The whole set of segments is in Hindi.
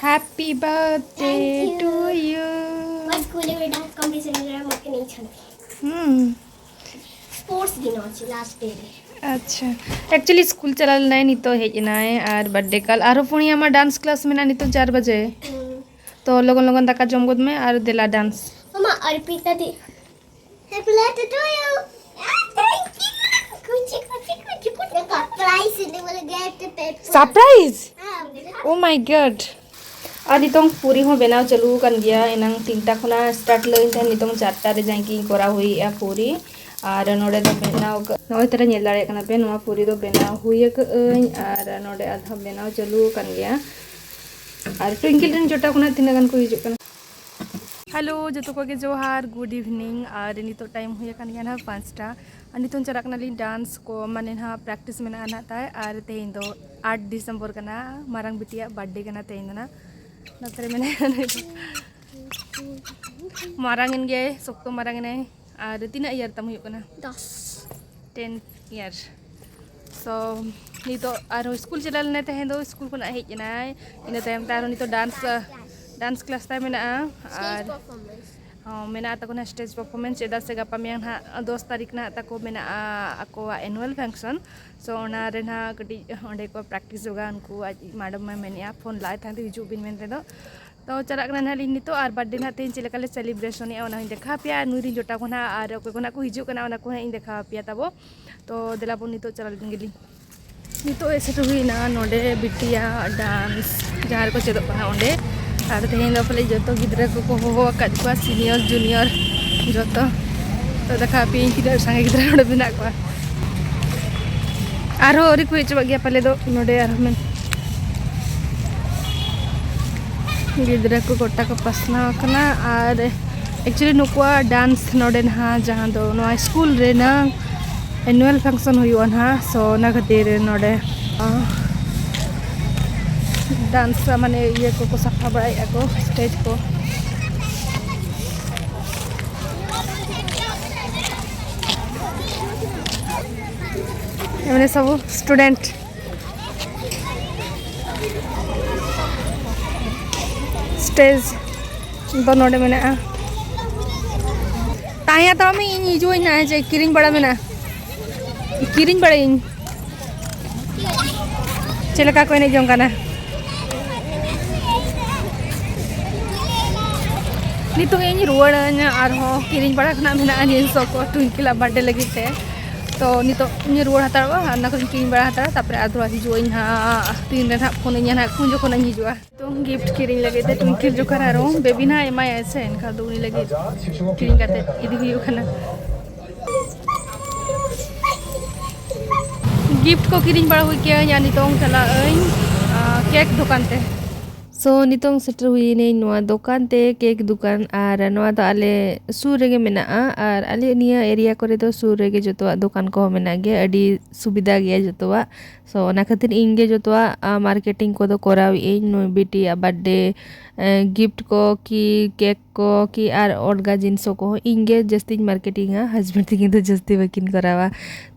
Happy birthday to you. Sports दिन अच्छे लास्ट डे रे। अच्छा एक्चुअली स्कूल चला नहीं नित हेजना और बर्थडे कल और पुणी आम डांस क्लास में नित 4 बजे तो लगन लगन दाका जम गोद में और देला डांस। मम्मा अर्पिता दी happy birthday to you. Thank you. कुछ सरप्राइज इन वाला गेट paper surprise oh my god. और नितों पूरी हो बनाव चलू कर गया इनांग 3टा खुना स्टार्ट लइन नितों 4टा रे जाई करा हुई आ पूरी और नोडे दो बनाव नय तरह नेल दाड़े कना पे नोआ पूरी दो बनाव हुई और नोडे आधा बनाव चलू कर गया और ट्विंकल रन जोटा खुना तीना गान को हिजु कना। हेलो जो को के जोहार गुड इवनिंग और नितो टाइम हुई कन गया ना 5टा और नितों चला कना ली डांस को माने ना प्रैक्टिस में ना ताय और तेइन दो 8 दिसंबर कना मारंग बिटिया बर्थडे कना तेइन ना नतरे में मारंग इन गए सोक्तो मारंग ने और तीना ईयर तम हुई कना 10 ईयर सो नितो और स्कूल चला लेने तहें दो स्कूल को हेजना इन तायम तार नितो डांस क्लास ताय मेना और हाँ मेना तको स्टेज परफॉर्मेंस चेदा से गापा मेंग ना 10 तारीख ना तको मेना आको एनुअल फंक्शन सो ओना रे ना कटी ओंडे को प्रैक्टिस होगा उनको आज मैडम मैं मेनिया फोन लाए था हिजू बिन मेन रेदो तो चला कना ना लिन नितो और बर्थडे ना तेन चिलकाले सेलिब्रेशन ए ओना देखा पिया नुरी जोटा को ना और कोई को ना को हिजू कना ओना को इन देखा पिया तबो तो देलाबो नितो चला लिन गेली नितो ऐसे तो हुई ना नोडे बिटिया डांस जहार को चेदो कना ओंडे और तेहन दो पले जो गिद्रा को हो का सीनियर जूनियर जो तो देखा पे किधर संगे गिद्रा नोडे बिना को आरो ओरी को हिजू गया पले दो नोडे आरो में गिद्रा को गोटा को पसना कना और एक्चुअली नुकुआ डांस नोडे ना जहां दो नो स्कूल रे ना एनुअल फंक्शन हुई ना सो ना खातिर नोडे डांस माने ये को सफा बड़ा को स्टेज को मैंने सब स्टूडेंट स्टेज तो नोडे में ताया तो मैं इन जो ना जे किरिंग बड़ा में ना किरिंग बड़ा इन चलका कोई नहीं जोंगा ना नितो इन रुआड़ और किरिंग बड़ा खना मेना जिनस को ट्विंकल बर्थडे लगे थे तो नितो इन रुआड़ हतावा ना को किरिंग बड़ा हतावा तापर आदो हिजो इन हा 3 रे ना फोन इन ना कुन जो को हिजुआ तो गिफ्ट किरिंग लगे थे ट्विंकल जो करारो बेबी ना एमा ऐसे इनका दो उनी लगे किरिंग करते इदी हुई खना गिफ्ट को किरिंग बड़ा हुई क्या या नितो चला केक दुकान ते सो नितों सेटर हुई नहीं नवा दुकान ते केक दुकान और नवा तो आले सूर रेगे मेना और आले निया एरिया करे तो सूर रेगे जोतवा दुकान को मेना गे अडी सुविधा गया जोतवा सो ओना खातिर इंगे जोतवा मार्केटिंग को दो कोराव इन नो बिटी बर्थडे गिफ्ट को कि केक को कि और ओडगा जिनसो को इंगे जस्ती मार्केटिंग हस्बैंड थी तो जस्ती बकिन करावा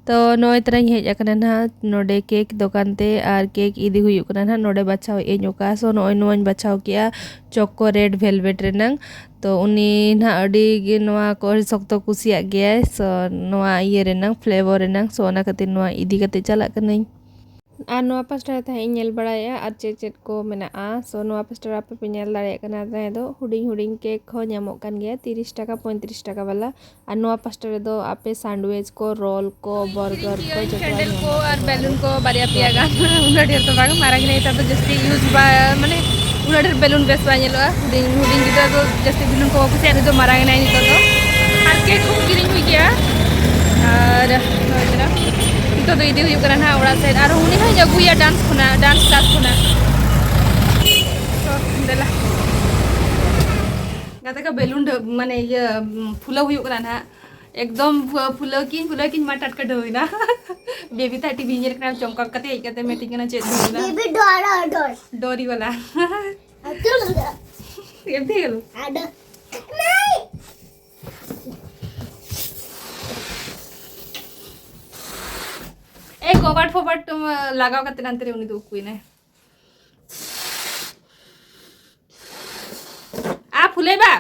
तो नोय तरह हेज अकना ना नोडे केक दुकान ते और केक इदी हुई कना ना नोडे बचाव एनोका सो नोय नोय बचाव किया चोको रेड वेलवेट रेनंग तो उनी ना अडी गे नोआ को सख्तो कुसिया गया सो नोआ ये रेनंग फ्लेवर रेनंग सो ओना खातिर नोआ इदी कते चला कनई और नोआ पास्टा था इनेल बड़ाया और चेक को मेना सो नोआ पास्टा पे पिनेल दाड़े कना दो हुडिंग हुडिंग केक हो न्यामोग कान गया 30 टाका 35 टाका वाला और नोआ पास्टा दो आपे सैंडविच को रोल को बर्गर को कैंडल को और बैलून को बारिया पिया गान उना ढेर तो बाग मारांग नहीं तो जस्ती यूज बा माने उना ढेर बैलून बेस बा नेलवा हुडिंग हुडिंग गिदा तो जस्ती बैलून को कुछ आने तो मारांग नहीं तो और केक को किरिंग हुई गया और तो इदी हुई करना ना ओड़ा से और उनी ना जगुया डांस क्लास खुना तो देला गाता का बैलून माने ये फुला हुई करना ना एकदम फुला की माटाट का डोइना बेबी था टीवी नेल करना चमका कते कते मीटिंग ना चेत होइना बेबी डोरी वाला ये भेल नहीं कबाट फबाट लगाव कते नंतर उनी दो कुई ने आ फुलेबा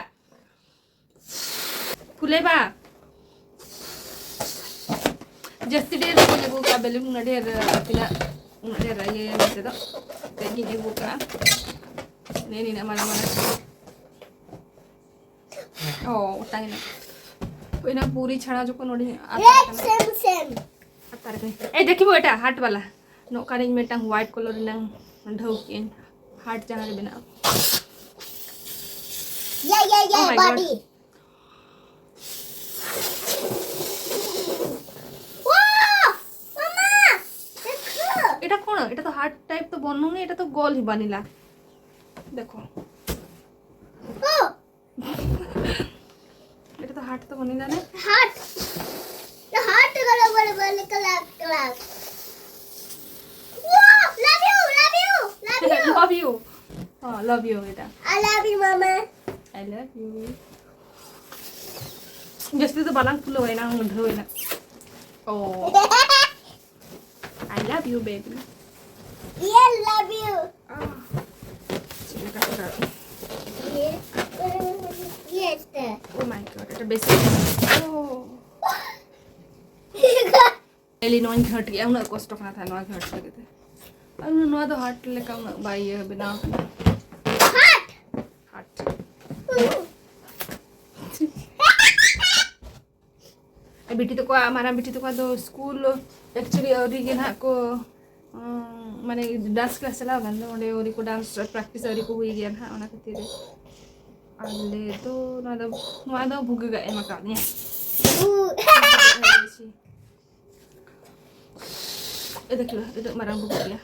जस्ती ढेर को बुका बेलून उना ढेर तिना उना ढेर ये नते दो तेगी ये बुका ने ना mana mana oh tangina कोई ना पूरी छड़ा जो को नोडी सेम अतार के ए देखिबो एटा हार्ट वाला नो कारिज मेटांग व्हाइट कलर नंग ढौकिन हार्ट जहां रे बना या Oh my बॉडी এটা কোন এটা তো হার্ট টাইপ তো বননি এটা তো গোল হি বানিলা দেখো এটা তো হার্ট তো বনিলা না heart the heart color bale clap wow love you love you oh love you এটা I love you mama I love you जैसे तो बालांग फुल होए ना ढोए ना oh I love you baby yeah love you yes oh my god এটা বেশি oh एली नॉन घट गया उना कष्ट खाना था नॉन घट लगे थे और नॉन तो हार्ट लेका बाई बिना हार्ट बेटी तो को हमारा बेटी तो का तो स्कूल एक्चुअली और के ना को माने डांस क्लास चला गन ओंडे ओरी को डांस प्रैक्टिस ओरी को हुई गया ना ओना खातिर आले तो ना दो भुग गए मका ने ए देखियो itu marang buku dia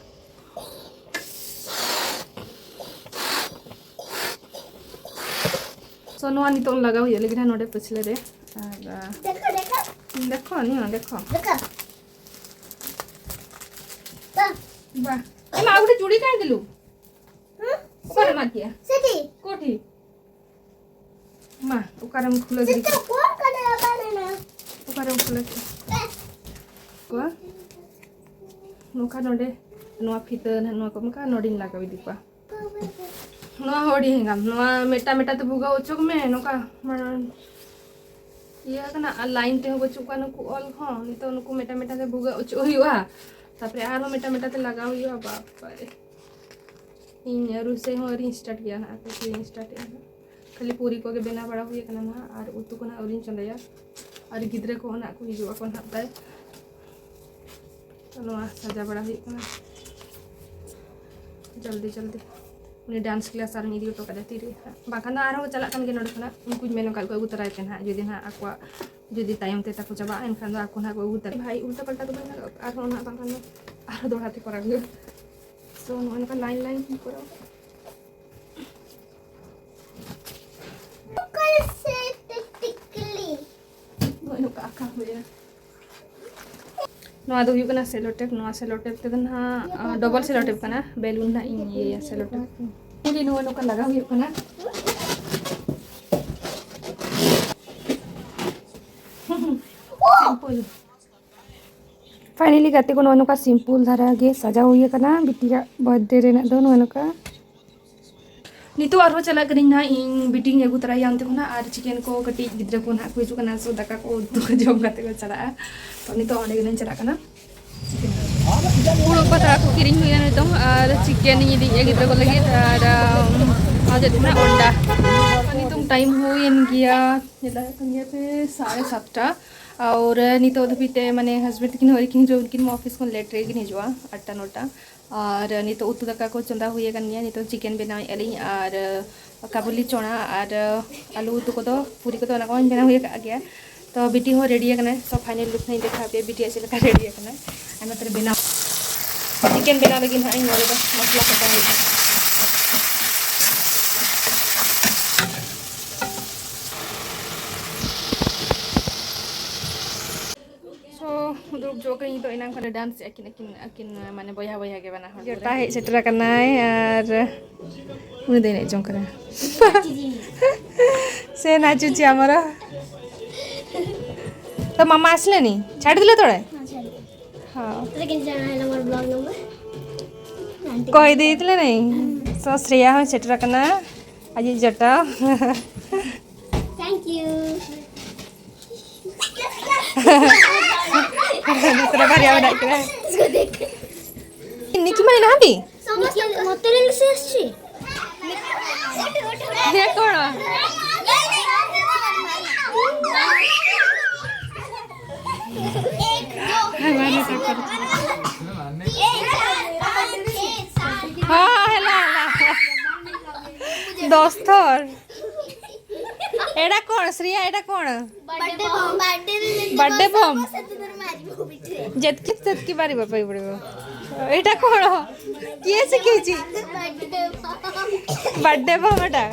so no ani to lagaw ye legi na node pachile re देखो नहीं देखो वाह ए मा गुटे चूड़ी काई दिलु ओकर मा किया सेटी कोठी मा ओकर हम खुले गिरी तो कौन करे बनाना ओकर हम खुले को नोका नोडे नोआ फितर नो को मका नोडिन लगावि दिपा नोआ होडी हेंगाम नोआ मेटा मेटा तो बुगा ओचोक में नोका iya kana lain te baju kan ku all ho nito nuku meta meta te buga ocho hiwa tapre aro meta meta te lagaw hiwa bapa in yaru se ho rin start kiya na aku rin start ya khali puri ko ke bena bada huye kana na ar utu ko na orin chandaya ar gidre ko na aku hiwa kon haptai chalo saja bada huye kana जल्दी जल्दी उन्हें डांस क्लास आर निदी तो kada tiri bakan da aro chala kan ge node khana unku meno kal ko agu tarai pen ha jodi na akwa jodi tayam te taku chaba en khan da aku na ko agu tarai bhai ulta palta to bana aro na bakan aro do hate kora ge so no ka line line kora कल से टिकली no ka aka hoya no ado yukana selotep no selotep te na double selotep kana balloon na in ye selotep ini no kan laga yukana simple finally गाते को नोका सिंपल धारा गे सजा हुई कना बिटिया बर्थडे रेना दो नोका नितो आरो चला करिन ना इन बिटिंग एगु तरा यानते कोना आर चिकन को कटी गिद्रा को ना को हिजु कना सो दाका को दु जम गाते को चला तो नितो ओंडे गिन चला कना पुरो पता को किरिन हुई ना तो आर चिकन ये दी गिद्रा को लगे आर आज ना ओंडा नितो टाइम हुई गया निला कन्या पे 7:30 और नितो धपीते माने हस्बैंड किन हरि किन जो उनकिन ऑफिस को लेट रे किन हिजुआ 8:09 और नितो उतु दका को चंदा हुई गनिया नितो चिकन बनाई एली और काबुली चोना और आलू उतु को तो पूरी को तो ना को बना हुई गया तो बिटी हो रेडी है सब फाइनल लुक नहीं देखा पे बिटी ऐसे लगा रेडी है आना तेरे बिना चिकन बना लगी ना इन वाले मसाला पता है ग्रुप जो कहीं तो इनाम करे डांस अकिन अकिन अकिन माने बोया बोया के बना हो जटा है सेटरा करना है और उन्हें देने जों करे से नाचुची हमर तो मामा आसले नी छाड़ दिले तोड़े हाँ लेकिन जाना है हमारा ब्लॉग नंबर कही देते नहीं सो श्रेया हम सेट रखना आज जटा थैंक यू दूसरा बार याद रखना इसको देख निकी माने ना दी मत रे से আসছে ये कौन हमारे तक कर हाँ हेला दोस्तोर एडा कौन श्रेया एडा कौन बर्थडे बम जेतकी बारी बापाई पड़ो एटा कौन किए से किछि बर्थडे बम एटा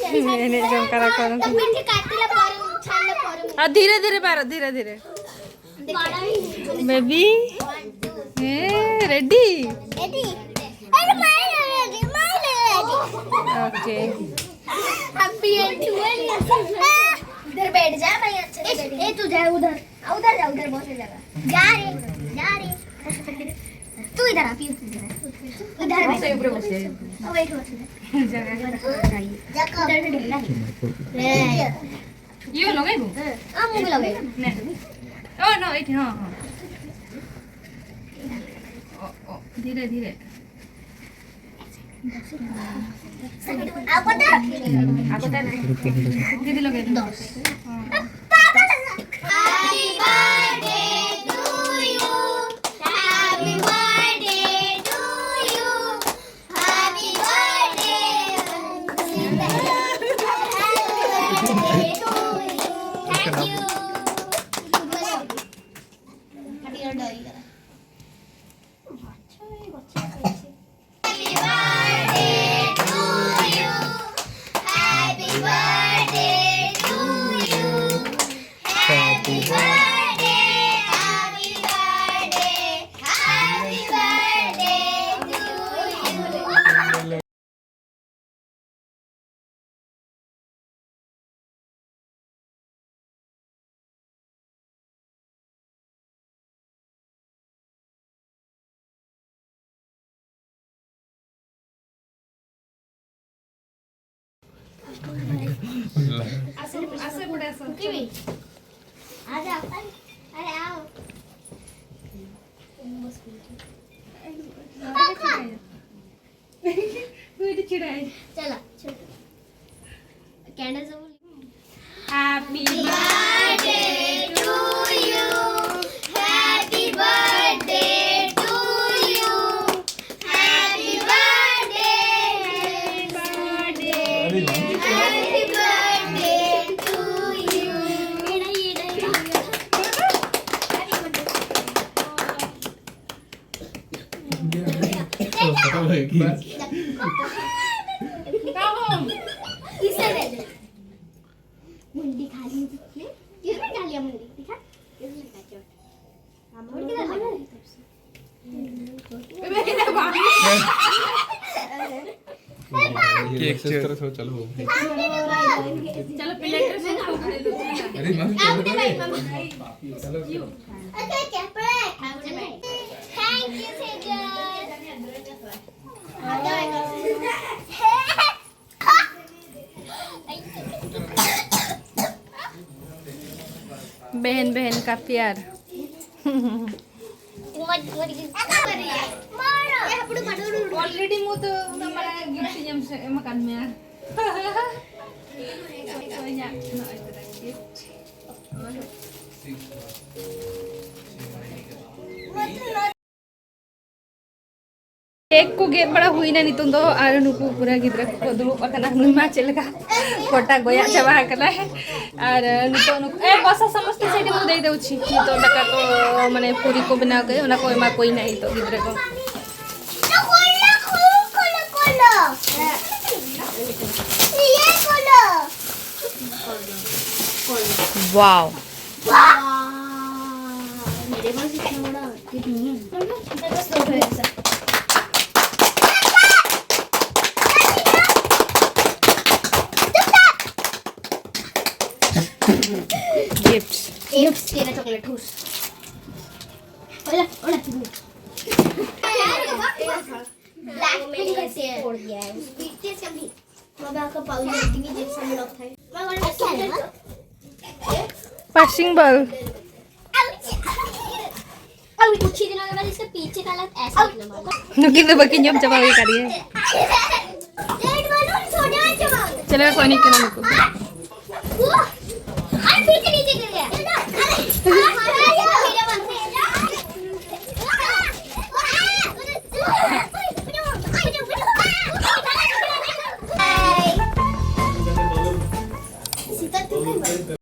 एने जंकारा कौन धीरे धीरे मारो धीरे धीरे बेबी रेडी ओके इधर बैठ जा मैं अच्छे से ए तू जा उधर उधर जा उधर बहुत जगह जा रे तू इधर आ पी उधर बस ऊपर बस वेट हो जगह यो लगाइबो आ मुंह लगाइबो ओ नो इट हां हां ओ धीरे धीरे आपको दीदी लगे 10 happy birthday to you happy birthday to you happy birthday thank you Happy birthday, happy birthday, happy birthday to you. ऐसे बड़े ऐसे आजा अरे आओ चला candle happy birthday to you happy birthday to you happy birthday happy birthday to you मुंडी खाली किसने खा लिया मुंडी दिखा किसने खा मुंडी खा लिया केक से तरह से चलो चलो प्लेट से अरे मम्मी चलो ओके कैपर थैंक यू सेजल बहन बहन का प्यार ऑलरेडी मु तो हमारा गिफ्ट जम से मकान में केक को गेट बड़ा हुई ना नितों दो आर नुकु पूरा गिद्रा को दुरुब अकना नुमा चलका कोटा गोया चबा कला है आर नितों नुकु ए बसा समस्त सेठी मु दे देउछि नितों डका तो माने पूरी को बना गए ओना कोई मा कोई नहीं तो गिद्रा को खोलो ये खोलो वाओ मेरे पास इतना बड़ा टिप नहीं है मेरे पास दो है ऐसा गिफ्ट्स गिफ्ट्स तेरा चॉकलेट ठूस ओला ओला ब्लैक पिंक का छोड़ दिया है बीटीएस का भी बाबा का पाउच देंगे जैसा मिला था मैं क्या है पासिंग बॉल अब कुछ ही दिनों के बाद इसके पीछे का लग ऐसा दिखने वाला नुकी तो बाकी जब जमा हुई करिए रेड बलून छोटे वाले जमा चलो कोई नहीं कहना नुको वो अरे फिर से नीचे गिर गया